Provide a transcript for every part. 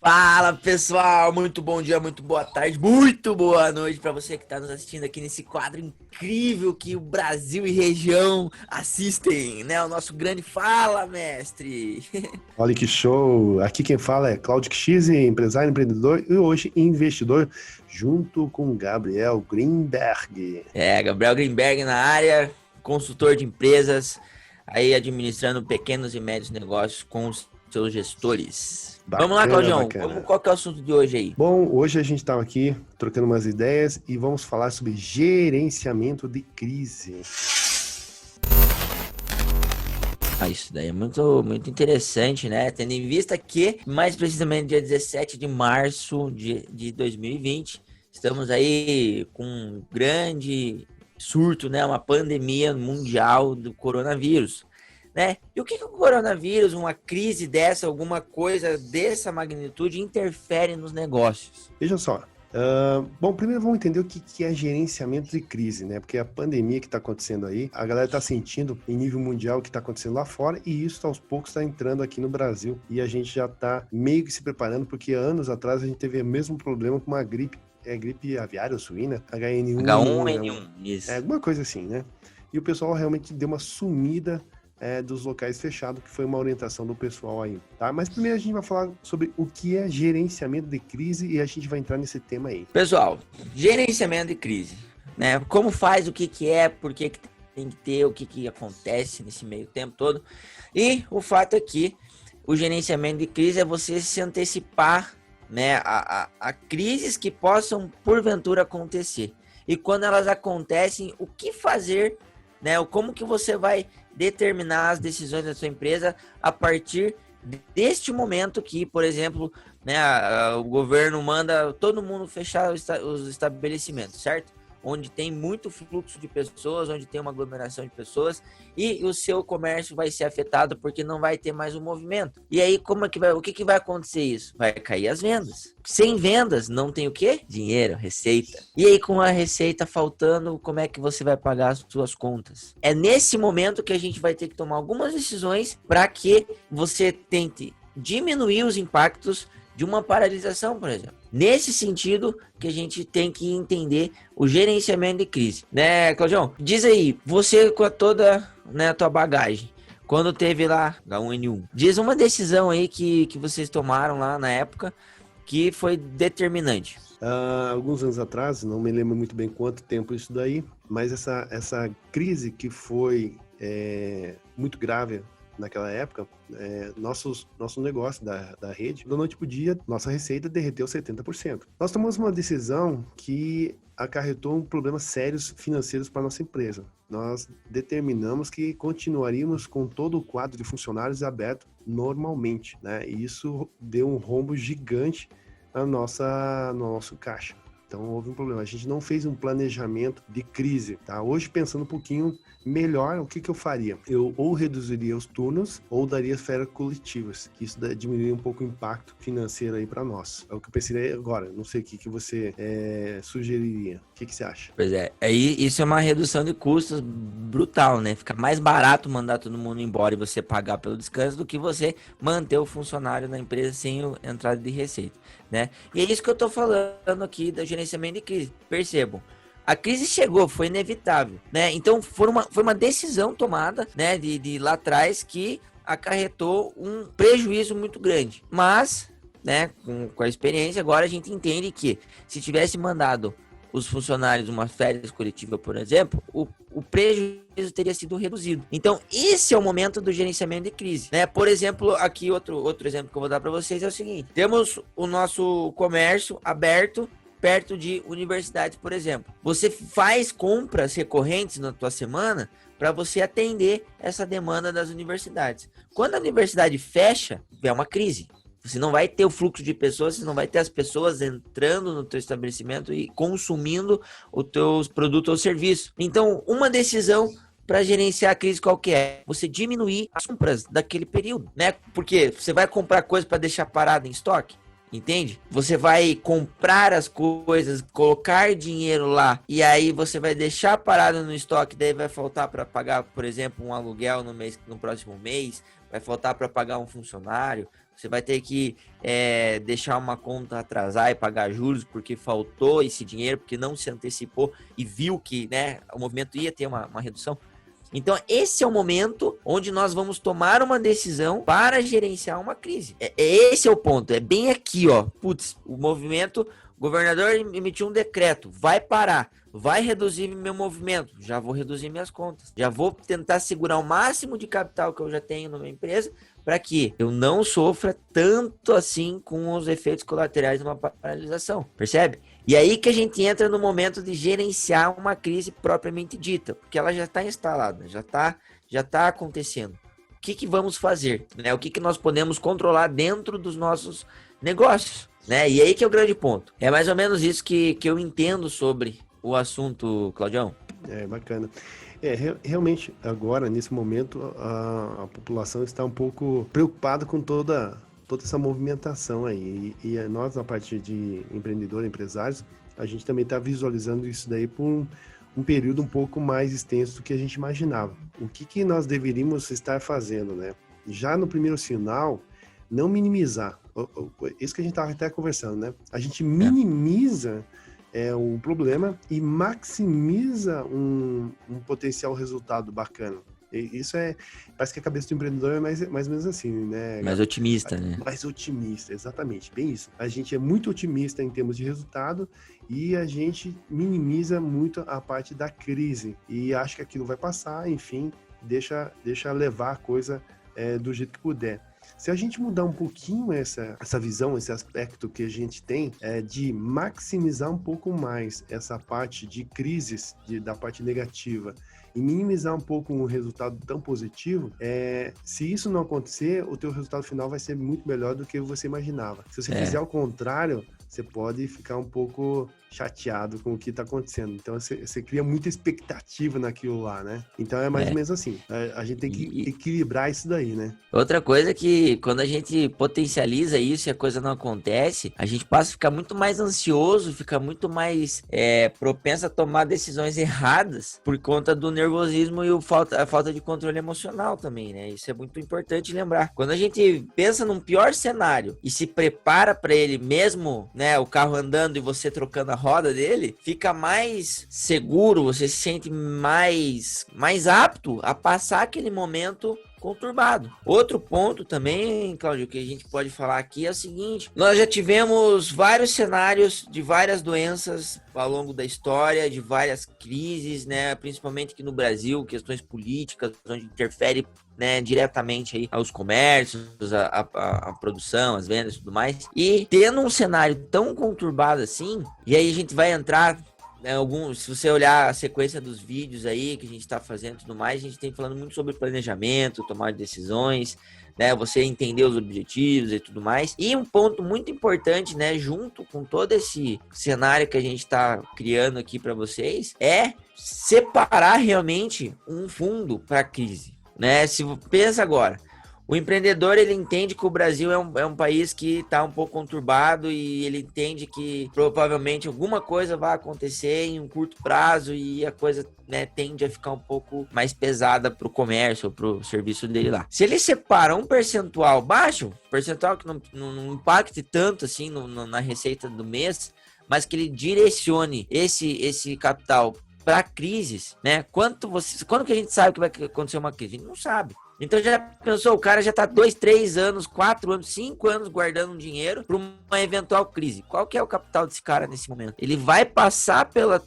Fala pessoal, muito bom dia, muito boa tarde, muito boa noite para você que está nos assistindo aqui nesse quadro incrível que o Brasil e região assistem, né? O nosso grande Fala, mestre. Olha que show! Aqui quem fala é Claudio X, empresário, empreendedor e hoje investidor, junto com Gabriel Greenberg. Gabriel Greenberg na área, consultor de empresas, aí administrando pequenos e médios negócios com os seus gestores. Vamos lá, Bacana, Claudião, bacana. qual que é o assunto de hoje aí? Bom, hoje a gente estava aqui trocando umas ideias e vamos falar sobre gerenciamento de crise. Isso daí é muito interessante, né? Tendo em vista que, mais precisamente, dia 17 de março de 2020, estamos aí com um grande surto, né? Uma pandemia mundial do coronavírus, né? E o que o coronavírus, uma crise dessa, alguma coisa dessa magnitude, interfere nos negócios? Veja só. Bom, primeiro vamos entender o que é gerenciamento de crise, né? Porque a pandemia que está acontecendo aí, a galera está sentindo em nível mundial o que está acontecendo lá fora e isso aos poucos está entrando aqui no Brasil e a gente já está meio que se preparando porque anos atrás a gente teve o mesmo problema com uma gripe, gripe aviária ou suína, H1N1, isso. alguma coisa assim, né? E o pessoal realmente deu uma sumida dos locais fechados, que foi uma orientação do pessoal aí, tá? Mas primeiro a gente vai falar sobre o que é gerenciamento de crise e a gente vai entrar nesse tema aí. Pessoal, gerenciamento de crise, né? Como faz, o que é, por que tem que ter, o que acontece nesse meio tempo todo. E o fato é que o gerenciamento de crise é você se antecipar, né, a crises que possam porventura acontecer. E quando elas acontecem, o que fazer, né? Como que você vai determinar as decisões da sua empresa a partir deste momento que, por exemplo, né, o governo manda todo mundo fechar os estabelecimentos, certo? Onde tem muito fluxo de pessoas, onde tem uma aglomeração de pessoas e o seu comércio vai ser afetado porque não vai ter mais um movimento. E aí, o que vai acontecer isso? Vai cair as vendas. Sem vendas, não tem o quê? Dinheiro, receita. E aí, com a receita faltando, como é que você vai pagar as suas contas? É nesse momento que a gente vai ter que tomar algumas decisões para que você tente diminuir os impactos de uma paralisação, por exemplo. Nesse sentido que a gente tem que entender o gerenciamento de crise, né, Claudião? Diz aí, você com toda, né, a tua bagagem, quando teve lá H1N1, diz uma decisão aí que vocês tomaram lá na época que foi determinante. Alguns anos atrás, não me lembro muito bem quanto tempo isso daí, mas essa crise que foi muito grave naquela época, nosso negócio da rede, da noite pro dia, nossa receita derreteu 70%. Nós tomamos uma decisão que acarretou problemas sérios financeiros para nossa empresa. Nós determinamos que continuaríamos com todo o quadro de funcionários aberto normalmente, né? E isso deu um rombo gigante no nosso caixa. Então houve um problema. A gente não fez um planejamento de crise, tá? Hoje, pensando um pouquinho melhor, o que eu faria? Eu ou reduziria os turnos ou daria férias coletivas, que isso diminuiria um pouco o impacto financeiro aí para nós. É o que eu pensei agora. Não sei o que você sugeriria. O que você acha? Pois é, aí isso é uma redução de custos brutal, né? Fica mais barato mandar todo mundo embora e você pagar pelo descanso do que você manter o funcionário na empresa sem entrada de receita, né? E é isso que eu tô falando aqui do gerenciamento de crise. Percebam, a crise chegou, foi inevitável, né? Então foi uma decisão tomada, né, de lá atrás que acarretou um prejuízo muito grande. Mas, né, com a experiência, agora a gente entende que se tivesse mandado os funcionários uma férias coletiva, por exemplo, o prejuízo teria sido reduzido. Então, esse é o momento do gerenciamento de crise, né? Por exemplo, aqui outro exemplo que eu vou dar para vocês é o seguinte: temos o nosso comércio aberto perto de universidades, por exemplo. Você faz compras recorrentes na tua semana para você atender essa demanda das universidades. Quando a universidade fecha, é uma crise. Você não vai ter o fluxo de pessoas, você não vai ter as pessoas entrando no teu estabelecimento e consumindo os teus produtos ou serviços. Então, uma decisão para gerenciar a crise qual que é? Você diminuir as compras daquele período, né? Porque você vai comprar coisa para deixar parada em estoque, entende? Você vai comprar as coisas, colocar dinheiro lá e aí você vai deixar parado no estoque, daí vai faltar para pagar, por exemplo, um aluguel no próximo mês, vai faltar para pagar um funcionário. Você vai ter que deixar uma conta atrasar e pagar juros porque faltou esse dinheiro, porque não se antecipou e viu que, né, o movimento ia ter uma redução. Então, esse é o momento onde nós vamos tomar uma decisão para gerenciar uma crise. Esse é o ponto, é bem aqui, ó. Putz, o governador emitiu um decreto, vai parar, vai reduzir meu movimento, já vou reduzir minhas contas, já vou tentar segurar o máximo de capital que eu já tenho na minha empresa para que eu não sofra tanto assim com os efeitos colaterais de uma paralisação, percebe? E aí que a gente entra no momento de gerenciar uma crise propriamente dita, porque ela já está instalada, já tá acontecendo. O que vamos fazer? Né? O que nós podemos controlar dentro dos nossos negócios? Né? E aí que é o grande ponto. É mais ou menos isso que eu entendo sobre o assunto, Claudião. Bacana. Realmente, agora, nesse momento, a população está um pouco preocupada com toda essa movimentação aí. E nós, a parte de empreendedores, empresários, a gente também está visualizando isso daí por um período um pouco mais extenso do que a gente imaginava. O que nós deveríamos estar fazendo, né? Já no primeiro sinal, não minimizar. Isso que a gente estava até conversando, né? A gente minimiza o problema e maximiza um potencial resultado bacana. Isso parece que a cabeça do empreendedor é mais ou menos assim, né? Mais otimista, né? Mais otimista, exatamente, bem isso. A gente é muito otimista em termos de resultado e a gente minimiza muito a parte da crise e acha que aquilo vai passar, enfim, deixa levar a coisa do jeito que puder. Se a gente mudar um pouquinho essa visão, esse aspecto que a gente tem, de maximizar um pouco mais essa parte de crises, da parte negativa, e minimizar um pouco um resultado tão positivo, se isso não acontecer, o teu resultado final vai ser muito melhor do que você imaginava. Se você fizer ao contrário, você pode ficar um pouco chateado com o que está acontecendo. Então, você cria muita expectativa naquilo lá, né? Então, é mais ou menos assim. A gente tem que equilibrar isso daí, né? Outra coisa é que quando a gente potencializa isso e a coisa não acontece, a gente passa a ficar muito mais ansioso, fica muito mais propenso a tomar decisões erradas por conta do nervosismo e a falta de controle emocional também, né? Isso é muito importante lembrar. Quando a gente pensa num pior cenário e se prepara para ele mesmo, né, o carro andando e você trocando a roda dele, fica mais seguro, você se sente mais apto a passar aquele momento conturbado. Outro ponto também, Cláudio, que a gente pode falar aqui é o seguinte: nós já tivemos vários cenários de várias doenças ao longo da história, de várias crises, né, principalmente aqui no Brasil, questões políticas, onde interfere, né, diretamente aí aos comércios, a produção, as vendas e tudo mais. E tendo um cenário tão conturbado assim, e aí a gente vai entrar se você olhar a sequência dos vídeos aí que a gente está fazendo e tudo mais, a gente tem falando muito sobre planejamento, tomar decisões, né? Você entender os objetivos e tudo mais. E um ponto muito importante, né? Junto com todo esse cenário que a gente está criando aqui para vocês, é separar realmente um fundo para a crise, né? Se pensa agora. O empreendedor, ele entende que o Brasil é um país que está um pouco conturbado e ele entende que provavelmente alguma coisa vai acontecer em um curto prazo e a coisa, né, tende a ficar um pouco mais pesada para o comércio ou para o serviço dele lá. Se ele separa um percentual baixo, percentual que não impacte tanto assim na receita do mês, mas que ele direcione esse capital para crises, né? Quando que a gente sabe que vai acontecer uma crise? A gente não sabe. Então já pensou, o cara já tá 2, 3 anos, 4 anos, 5 anos guardando um dinheiro para uma eventual crise. Qual que é o capital desse cara nesse momento? Ele vai passar pela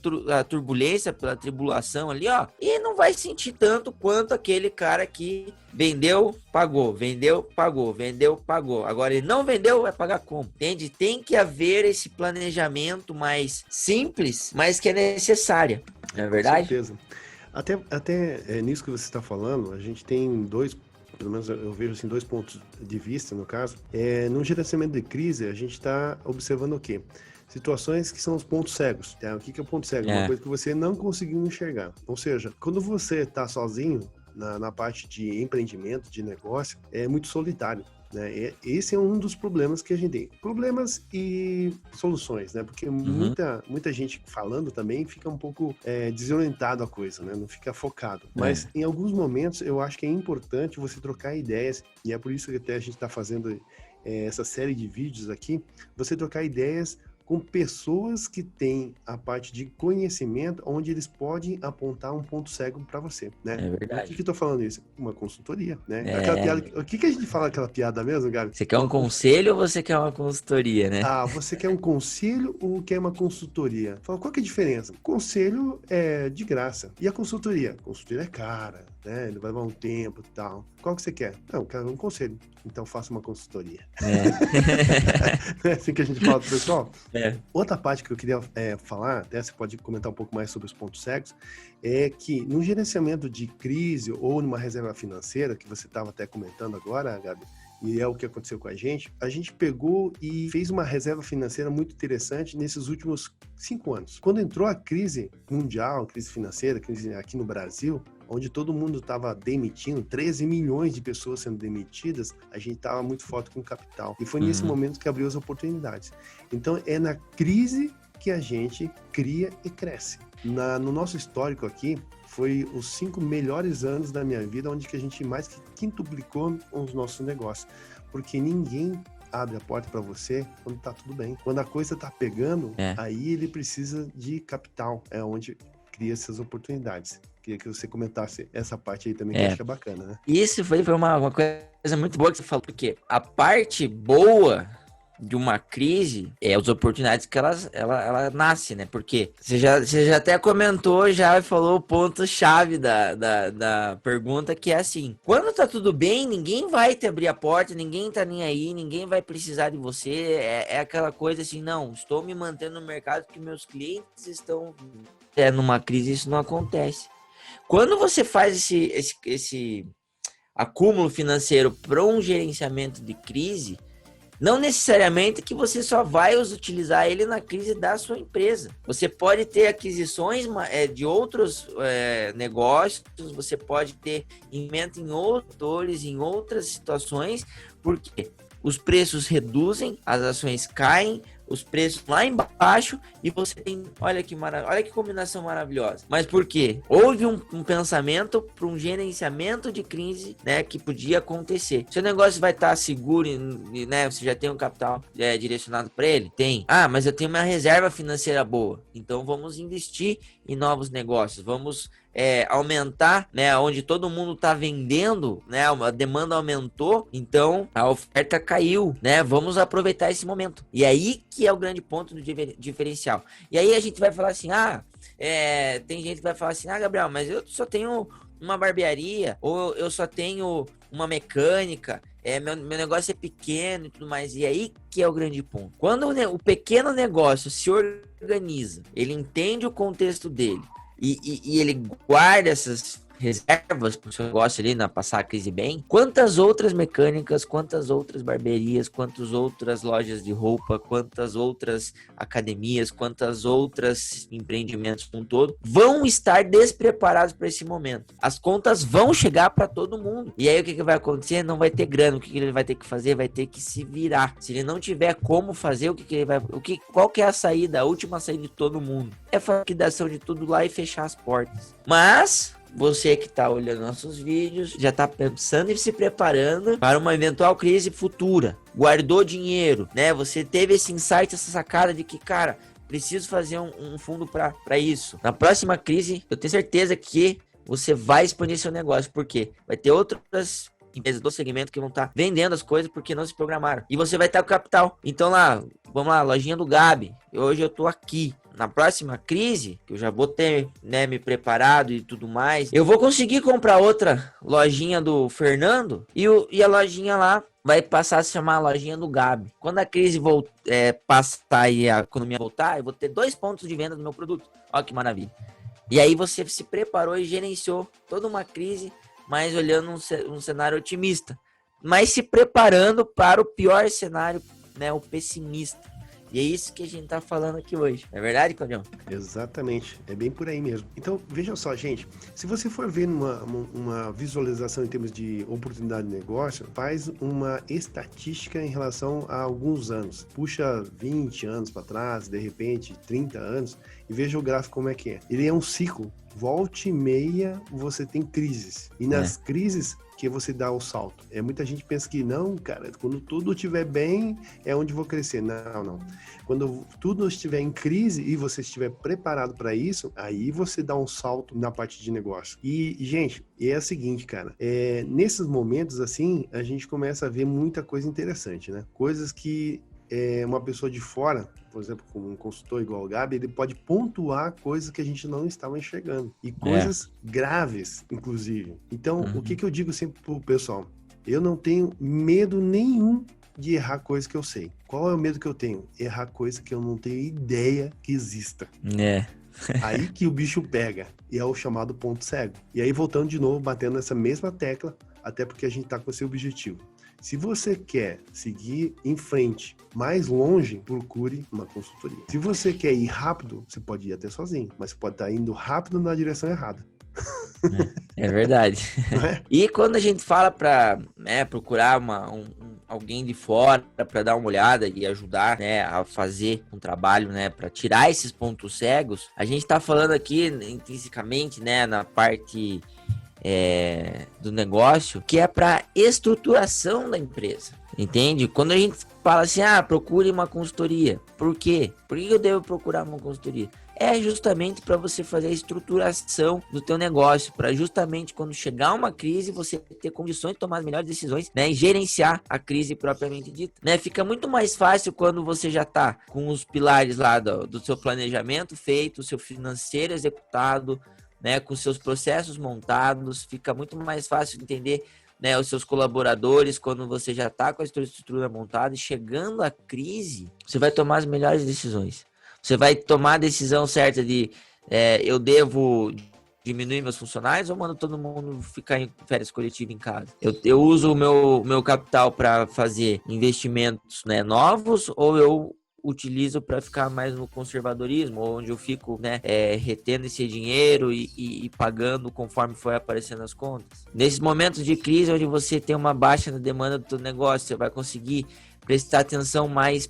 turbulência, pela tribulação ali, ó, e não vai sentir tanto quanto aquele cara que vendeu, pagou, vendeu, pagou, vendeu, pagou. Agora ele não vendeu, vai pagar como? Entende? Tem que haver esse planejamento mais simples, mas que é necessário. Não é verdade? Com certeza. Até nisso que você está falando, a gente tem pelo menos eu vejo assim, 2 pontos de vista, no caso. No gerenciamento de crise, a gente está observando o quê? Situações que são os pontos cegos. Tá? O que é o ponto cego? Uma coisa que você não conseguiu enxergar. Ou seja, quando você está sozinho na parte de empreendimento, de negócio, é muito solitário. Né? Esse é um dos problemas que a gente tem. Problemas e soluções, né? Porque muita gente falando também fica um pouco desorientado a coisa, né? Não fica focado. Mas em alguns momentos eu acho que é importante você trocar ideias, e é por isso que até a gente está fazendo essa série de vídeos aqui, você trocar ideias com pessoas que têm a parte de conhecimento, onde eles podem apontar um ponto cego para você, né? É Por verdade. que eu tô falando isso? Uma consultoria, né? Aquela É. piada, o que a gente fala aquela piada mesmo, Gabi? Você quer um conselho ou você quer uma consultoria, né? Ah, você quer um conselho ou quer uma consultoria? Fala, qual que é a diferença? O conselho é de graça. E a consultoria? A consultoria é cara, né? Ele vai levar um tempo e tal. Qual que você quer? Não, eu quero um conselho. Então faça uma consultoria. É. É assim que a gente fala pro pessoal. É. Outra parte que eu queria falar, até você pode comentar um pouco mais sobre os pontos cegos, é que no gerenciamento de crise ou numa reserva financeira, que você estava até comentando agora, Gabi, e é o que aconteceu com a gente pegou e fez uma reserva financeira muito interessante nesses últimos 5 anos. Quando entrou a crise mundial, crise financeira, crise aqui no Brasil, onde todo mundo estava demitindo, 13 milhões de pessoas sendo demitidas, a gente estava muito forte com capital. E foi nesse momento que abriu as oportunidades. Então, é na crise que a gente cria e cresce. No nosso histórico aqui, foi os 5 melhores anos da minha vida, onde que a gente mais que quintuplicou os nossos negócios. Porque ninguém abre a porta para você quando tá tudo bem. Quando a coisa tá pegando, aí ele precisa de capital. É onde cria essas oportunidades. Queria que você comentasse essa parte aí também, que eu acho que é bacana, né? Isso foi uma coisa muito boa que você falou, porque a parte boa de uma crise é as oportunidades que ela nasce, né? Porque você já até comentou, já falou o ponto-chave da pergunta, que é assim: quando tá tudo bem, ninguém vai te abrir a porta, ninguém tá nem aí, ninguém vai precisar de você. É aquela coisa assim, não, estou me mantendo no mercado porque meus clientes estão... numa crise isso não acontece. Quando você faz esse acúmulo financeiro para um gerenciamento de crise, não necessariamente que você só vai utilizar ele na crise da sua empresa. Você pode ter aquisições de outros negócios, você pode ter investimento em outros, em outras situações, porque os preços reduzem, as ações caem, os preços lá embaixo e você tem, olha que combinação maravilhosa. Mas por quê? Houve um pensamento para um gerenciamento de crise, né, que podia acontecer. Seu negócio vai estar seguro, né? Você já tem um capital direcionado para ele? Tem. Ah, mas eu tenho uma reserva financeira boa. Então vamos investir em novos negócios. Vamos aumentar, né? Onde todo mundo tá vendendo, né? A demanda aumentou, então a oferta caiu, né? Vamos aproveitar esse momento. E aí que é o grande ponto do diferencial. E aí a gente vai falar assim, tem gente que vai falar assim, Gabriel, mas eu só tenho uma barbearia, ou eu só tenho uma mecânica, meu negócio é pequeno e tudo mais. E aí que é o grande ponto. Quando o pequeno negócio se organiza, ele entende o contexto dele, e ele guarda essas reservas para o seu negócio ali, passar a crise bem, quantas outras mecânicas, quantas outras barbearias, quantas outras lojas de roupa, quantas outras academias, quantas outras empreendimentos como um todo, vão estar despreparados para esse momento. As contas vão chegar para todo mundo. E aí o que vai acontecer? Não vai ter grana. O que ele vai ter que fazer? Vai ter que se virar. Se ele não tiver como fazer, qual que é a saída? A última saída de todo mundo é a liquidação de tudo lá e fechar as portas. Mas você que está olhando nossos vídeos, já está pensando e se preparando para uma eventual crise futura. Guardou dinheiro, né? Você teve esse insight, essa sacada de que, cara, preciso fazer um fundo para isso. Na próxima crise, eu tenho certeza que você vai expandir seu negócio. Por quê? Vai ter outras empresas do segmento que vão estar vendendo as coisas porque não se programaram. E você vai estar com capital. Então vamos lá, lojinha do Gabi. Hoje eu tô aqui. Na próxima crise, que eu já vou ter, né, me preparado e tudo mais, eu vou conseguir comprar outra lojinha do Fernando e a lojinha lá vai passar a se chamar a lojinha do Gabi. Quando a crise passar e a economia voltar, eu vou ter 2 pontos de venda do meu produto. Olha que maravilha. E aí você se preparou e gerenciou toda uma crise, mas olhando um cenário otimista, mas se preparando para o pior cenário, né, o pessimista. E é isso que a gente tá falando aqui hoje. Não é verdade, Claudião? Exatamente. É bem por aí mesmo. Então, vejam só, gente. Se você for ver uma visualização em termos de oportunidade de negócio, faz uma estatística em relação a alguns anos. Puxa 20 anos para trás, de repente 30 anos, e veja o gráfico como é que é. Ele é um ciclo. Volta e meia, você tem crises. E nas crises, o que você dá o salto. Muita gente pensa que não, cara, quando tudo estiver bem, é onde vou crescer. Não, não. Quando tudo estiver em crise e você estiver preparado para isso, aí você dá um salto na parte de negócio. E, gente, é o seguinte, cara, nesses momentos assim, a gente começa a ver muita coisa interessante, né? Coisas que uma pessoa de fora, por exemplo, como um consultor igual o Gabi, ele pode pontuar coisas que a gente não estava enxergando. E coisas graves, inclusive. Então, o que eu digo sempre pro pessoal? Eu não tenho medo nenhum de errar coisa que eu sei. Qual é o medo que eu tenho? Errar coisa que eu não tenho ideia que exista. Aí que o bicho pega. E é o chamado ponto cego. E aí, voltando de novo, batendo nessa mesma tecla, até porque a gente tá com esse objetivo. Se você quer seguir em frente, mais longe, procure uma consultoria. Se você quer ir rápido, você pode ir até sozinho, mas você pode estar indo rápido na direção errada. É verdade. E quando a gente fala para procurar alguém de fora para dar uma olhada e ajudar, né, a fazer um trabalho, né, para tirar esses pontos cegos, a gente está falando aqui intrinsecamente, né, na parte do negócio, que é para estruturação da empresa, entende? Quando a gente fala assim, procure uma consultoria, por quê? Por que eu devo procurar uma consultoria? É justamente para você fazer a estruturação do teu negócio, para justamente quando chegar uma crise, você ter condições de tomar as melhores decisões, né, e gerenciar a crise propriamente dita, né? Fica muito mais fácil quando você já tá com os pilares lá do seu planejamento feito, o seu financeiro executado, né, com seus processos montados, fica muito mais fácil de entender, né, os seus colaboradores quando você já está com a estrutura montada, e chegando à crise, você vai tomar as melhores decisões. Você vai tomar a decisão certa de eu devo diminuir meus funcionários ou mando todo mundo ficar em férias coletivas em casa? Eu uso o meu capital para fazer investimentos, né, novos, ou eu utilizo para ficar mais no conservadorismo, onde eu fico, né, retendo esse dinheiro e pagando conforme foi aparecendo as contas. Nesses momentos de crise, onde você tem uma baixa na demanda do teu negócio, você vai conseguir prestar atenção mais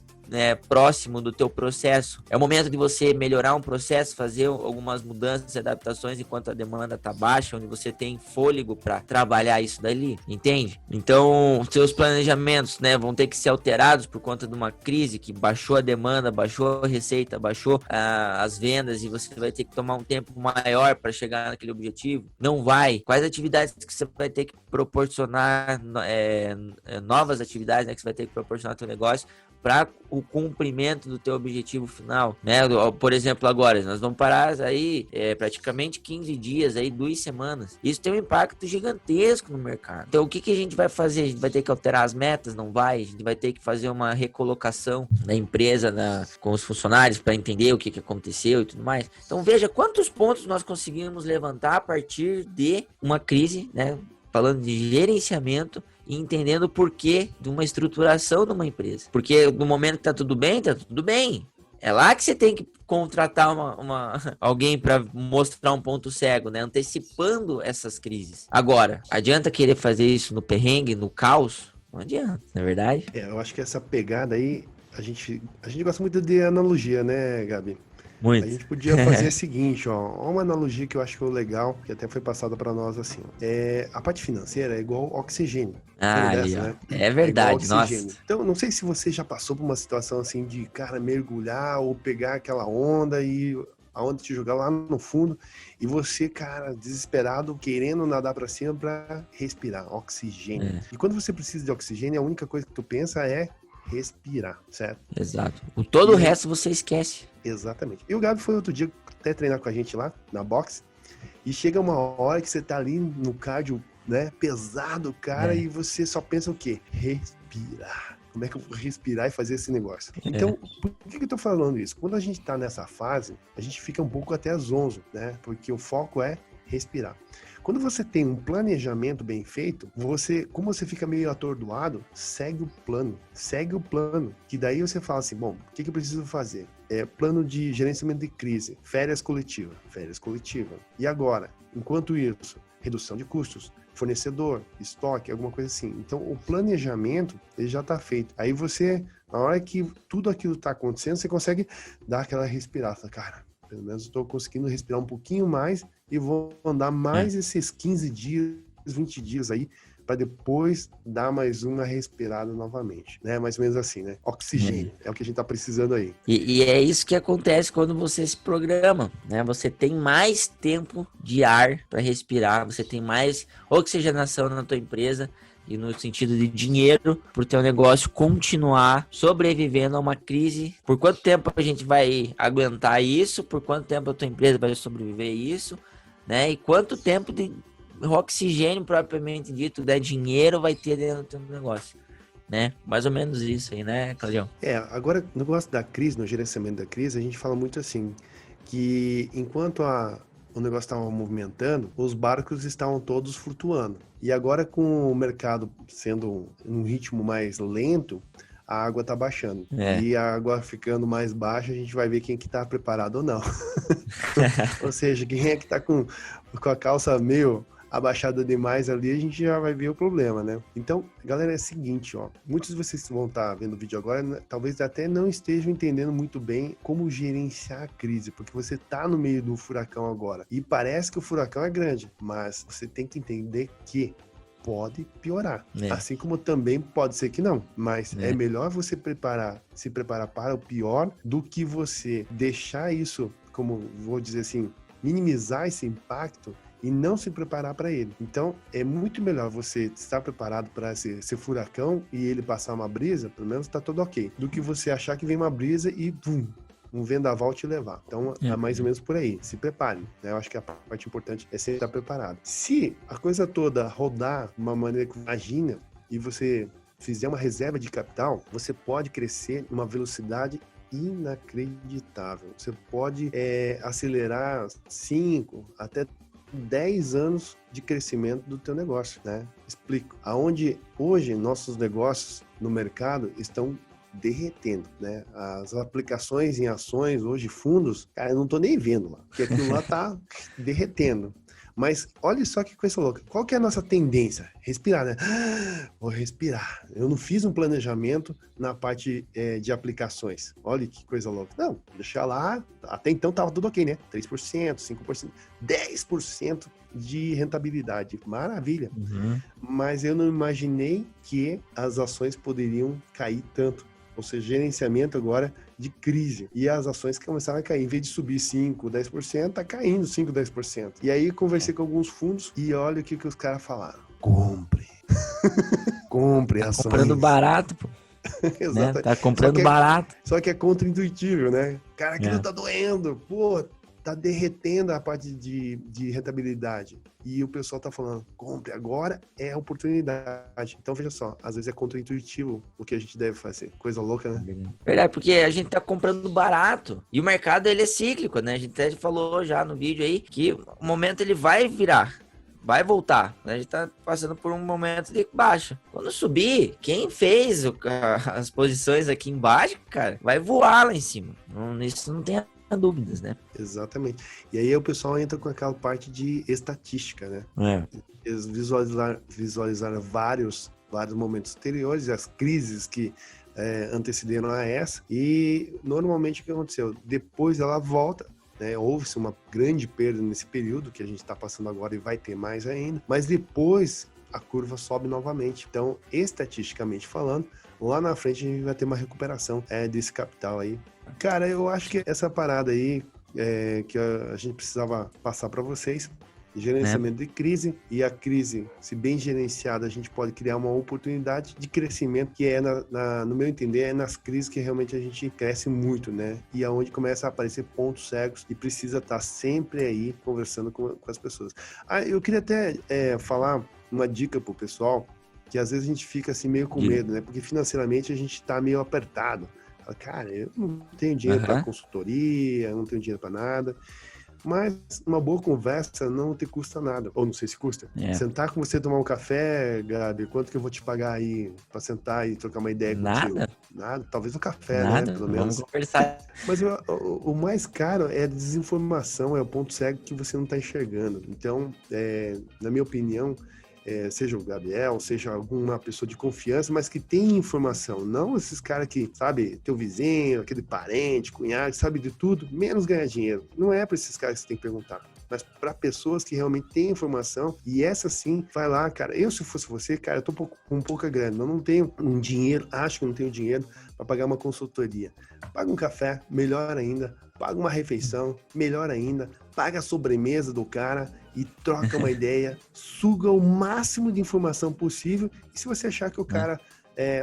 próximo do teu processo. É o momento de você melhorar um processo, fazer algumas mudanças e adaptações enquanto a demanda está baixa, onde você tem fôlego para trabalhar isso dali, entende? Então, seus planejamentos, né, vão ter que ser alterados por conta de uma crise que baixou a demanda, baixou a receita, baixou as vendas, e você vai ter que tomar um tempo maior para chegar naquele objetivo. Não vai. Quais atividades que você vai ter que proporcionar, novas atividades, né, que você vai ter que proporcionar ao teu negócio para o cumprimento do teu objetivo final, né? Por exemplo, agora nós vamos parar aí praticamente 15 dias, aí 2 semanas. Isso tem um impacto gigantesco no mercado. Então, o que a gente vai fazer? A gente vai ter que alterar as metas? Não vai. A gente vai ter que fazer uma recolocação da empresa com os funcionários para entender o que aconteceu e tudo mais. Então, veja quantos pontos nós conseguimos levantar a partir de uma crise, né? Falando de gerenciamento e entendendo o porquê de uma estruturação de uma empresa. Porque no momento que tá tudo bem. É lá que você tem que contratar alguém para mostrar um ponto cego, né? Antecipando essas crises. Agora, adianta querer fazer isso no perrengue, no caos? Não adianta, não é verdade? Eu acho que essa pegada aí, a gente gosta muito de analogia, né, Gabi? Muito. A gente podia fazer o seguinte, uma analogia que eu acho que foi legal, que até foi passada para nós assim. A parte financeira é igual oxigênio. Né? É verdade, nossa. Então, não sei se você já passou por uma situação assim de, cara, mergulhar ou pegar aquela onda e a onda te jogar lá no fundo e você, cara, desesperado, querendo nadar para cima para respirar oxigênio. E quando você precisa de oxigênio, a única coisa que tu pensa é respirar, certo? Exato. O resto você esquece. Exatamente. E o Gabi foi outro dia até treinar com a gente lá, na box, e chega uma hora que você tá ali no cardio, né, pesado, cara, e você só pensa o quê? Respirar. Como é que eu vou respirar e fazer esse negócio? Então, por que eu tô falando isso? Quando a gente tá nessa fase, a gente fica um pouco até zonzo, né? Porque o foco é respirar. Quando você tem um planejamento bem feito, como você fica meio atordoado, segue o plano, que daí você fala assim, bom, o que eu preciso fazer? Plano de gerenciamento de crise, férias coletiva. E agora, enquanto isso, redução de custos, fornecedor, estoque, alguma coisa assim. Então, o planejamento, ele já está feito. Aí você, na hora que tudo aquilo está acontecendo, você consegue dar aquela respirada, cara, pelo menos estou conseguindo respirar um pouquinho mais e vou andar mais esses 15 dias, 20 dias aí para depois dar mais uma respirada novamente, né? Mais ou menos assim, né? Oxigênio, é o que a gente tá precisando aí. E é isso que acontece quando você se programa, né? Você tem mais tempo de ar para respirar, você tem mais oxigenação na tua empresa e no sentido de dinheiro para o teu negócio continuar sobrevivendo a uma crise. Por quanto tempo a gente vai aguentar isso? Por quanto tempo a tua empresa vai sobreviver a isso? Né? E quanto tempo de oxigênio propriamente dito, né? Dinheiro vai ter dentro do teu negócio? Né? Mais ou menos isso aí, né, Claudião? Agora, no negócio da crise, no gerenciamento da crise, a gente fala muito assim, que enquanto o negócio estava movimentando, os barcos estavam todos flutuando. E agora, com o mercado sendo um ritmo mais lento, a água está baixando. E a água ficando mais baixa, a gente vai ver quem que está preparado ou não. Ou seja, quem é que está com a calça meio abaixada demais ali, a gente já vai ver o problema, né? Então, galera, é o seguinte, ó. Muitos de vocês que vão estar vendo o vídeo agora, né, talvez até não estejam entendendo muito bem como gerenciar a crise, porque você tá no meio do furacão agora. E parece que o furacão é grande, mas você tem que entender que pode piorar. Assim como também pode ser que não. Mas é melhor você se preparar para o pior do que você deixar isso, como vou dizer assim, minimizar esse impacto e não se preparar para ele. Então, é muito melhor você estar preparado para esse furacão e ele passar uma brisa, pelo menos tá tudo ok, do que você achar que vem uma brisa e pum, um vendaval te levar. Então, é mais ou menos por aí. Se prepare, né? Eu acho que a parte importante é sempre estar preparado. Se a coisa toda rodar de uma maneira que imagina e você fizer uma reserva de capital, você pode crescer numa velocidade inacreditável. Você pode acelerar 5 até 10 anos de crescimento do teu negócio, né? Explico. Aonde hoje nossos negócios no mercado estão derretendo, né? As aplicações em ações, hoje fundos, cara, eu não tô nem vendo lá, porque aquilo lá tá derretendo. Mas olha só que coisa louca. Qual que é a nossa tendência? Respirar, né? Vou respirar. Eu não fiz um planejamento na parte de aplicações. Olha que coisa louca. Não, deixar lá. Até então tava tudo ok, né? 3%, 5%, 10% de rentabilidade. Maravilha. Mas eu não imaginei que as ações poderiam cair tanto. Ou seja, gerenciamento agora de crise. E as ações começaram a cair. Em vez de subir 5%, 10%, tá caindo 5%, 10%. E aí conversei com alguns fundos e olha o que os caras falaram. Compre. Compre ações. Comprando barato, pô. Né? Tá comprando barato. Só que é contra-intuitivo, né? Cara, aquilo tá doendo. Pô, tá derretendo a parte de rentabilidade. E o pessoal tá falando, compre, agora é a oportunidade. Então, veja só, às vezes é contra-intuitivo o que a gente deve fazer. Coisa louca, né? Verdade, porque a gente tá comprando barato. E o mercado, ele é cíclico, né? A gente até falou já no vídeo aí que o momento ele vai virar. Vai voltar. A gente tá passando por um momento de baixa. Quando subir, quem fez as posições aqui embaixo, cara, vai voar lá em cima. Isso não tem dúvidas, né? Exatamente. E aí o pessoal entra com aquela parte de estatística, né? Eles visualizaram vários momentos anteriores, as crises que antecederam a essa, e normalmente o que aconteceu? Depois ela volta, né? Houve-se uma grande perda nesse período que a gente está passando agora e vai ter mais ainda, mas depois a curva sobe novamente. Então, estatisticamente falando, lá na frente a gente vai ter uma recuperação desse capital aí. Cara, eu acho que essa parada aí que a gente precisava passar para vocês, gerenciamento de crise, e a crise, se bem gerenciada, a gente pode criar uma oportunidade de crescimento, que no meu entender, é nas crises que realmente a gente cresce muito, né? E aonde começa a aparecer pontos cegos e precisa estar sempre aí conversando com as pessoas. Eu queria até falar uma dica pro pessoal, que às vezes a gente fica assim meio com medo, né? Porque financeiramente a gente tá meio apertado. Cara, eu não tenho dinheiro para consultoria, eu não tenho dinheiro para nada. Mas uma boa conversa não te custa nada. Ou não sei se custa. Sentar com você, tomar um café, Gabi, quanto que eu vou te pagar aí para sentar e trocar uma ideia contigo? Nada. Talvez um café, né? Pelo menos. Vamos conversar. Mas o mais caro é a desinformação, é o ponto cego que você não está enxergando. Então, na minha opinião, seja o Gabriel, seja alguma pessoa de confiança, mas que tem informação, não esses caras que, sabe, teu vizinho, aquele parente, cunhado, sabe de tudo, menos ganhar dinheiro. Não é para esses caras que você tem que perguntar. mas para pessoas que realmente têm informação, e essa sim, vai lá, cara, eu se fosse você, cara, eu tô com pouca grana, eu não tenho um dinheiro, acho que não tenho dinheiro para pagar uma consultoria. Paga um café, melhor ainda, paga uma refeição, melhor ainda, paga a sobremesa do cara e troca uma ideia, suga o máximo de informação possível, e se você achar que o cara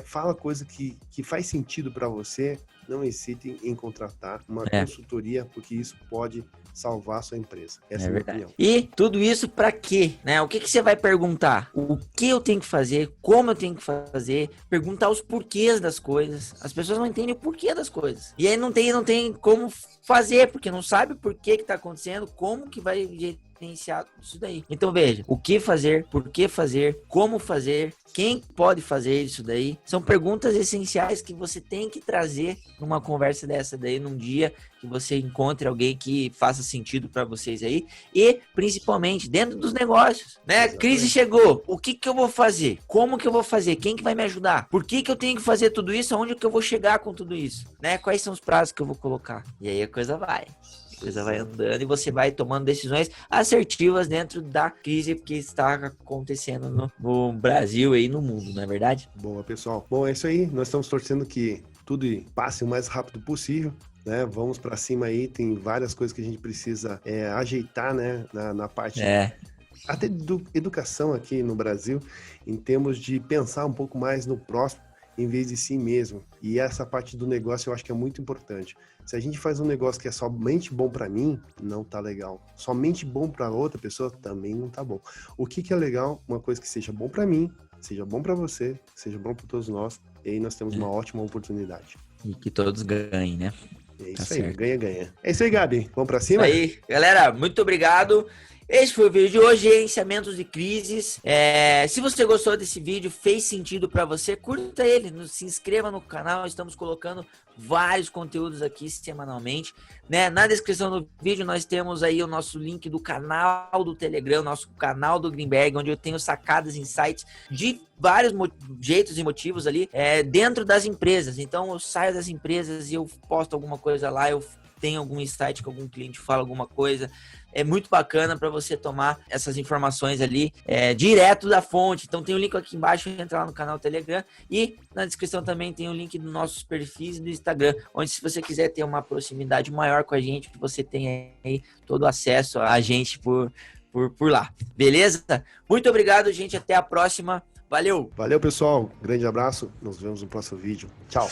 fala coisa que faz sentido para você, não hesitem em contratar uma consultoria, porque isso pode salvar a sua empresa. Essa é a minha opinião. E tudo isso para quê? Né? O que você vai perguntar? O que eu tenho que fazer? Como eu tenho que fazer? Perguntar os porquês das coisas. As pessoas não entendem o porquê das coisas. E aí não tem como fazer, porque não sabe o porquê que tá acontecendo, como que vai gerenciar isso daí. Então veja, o que fazer, por que fazer, como fazer, quem pode fazer isso daí, são perguntas essenciais que você tem que trazer numa conversa dessa daí, num dia que você encontre alguém que faça sentido para vocês aí, e principalmente dentro dos negócios, né? Exatamente. Crise chegou, o que eu vou fazer? Como que eu vou fazer? Quem que vai me ajudar? Por que eu tenho que fazer tudo isso? Aonde que eu vou chegar com tudo isso? Né? Quais são os prazos que eu vou colocar? E aí a coisa vai andando e você vai tomando decisões assertivas dentro da crise que está acontecendo no Brasil e no mundo, não é verdade? Boa, pessoal. Bom, é isso aí. Nós estamos torcendo que tudo passe o mais rápido possível, né? Vamos para cima aí. Tem várias coisas que a gente precisa ajeitar, né? Na parte até de educação aqui no Brasil, em termos de pensar um pouco mais no próximo em vez de si mesmo. E essa parte do negócio eu acho que é muito importante. Se a gente faz um negócio que é somente bom para mim, não tá legal. Somente bom para outra pessoa também não tá bom. O que é legal? Uma coisa que seja bom para mim, seja bom para você, seja bom para todos nós. E aí nós temos uma ótima oportunidade. E que todos ganhem, né? É isso aí, ganha. É isso aí, Gabi. Vamos para cima? Isso aí. Galera, muito obrigado. Esse foi o vídeo de hoje, gerenciamentos de crises. Se você gostou desse vídeo, fez sentido para você, curta ele, se inscreva no canal, estamos colocando vários conteúdos aqui semanalmente, né? Na descrição do vídeo nós temos aí o nosso link do canal do Telegram, nosso canal do Greenberg, onde eu tenho sacadas, insights de vários jeitos e motivos ali dentro das empresas. Então eu saio das empresas e eu posto alguma coisa lá, eu tenho algum insight que algum cliente fala alguma coisa. É muito bacana para você tomar essas informações ali direto da fonte. Então tem o link aqui embaixo, entra lá no canal Telegram, e na descrição também tem o link dos nossos perfis e do Instagram, onde se você quiser ter uma proximidade maior com a gente, você tem aí todo o acesso a gente por lá. Beleza? Muito obrigado, gente. Até a próxima. Valeu! Valeu, pessoal. Grande abraço. Nos vemos no próximo vídeo. Tchau!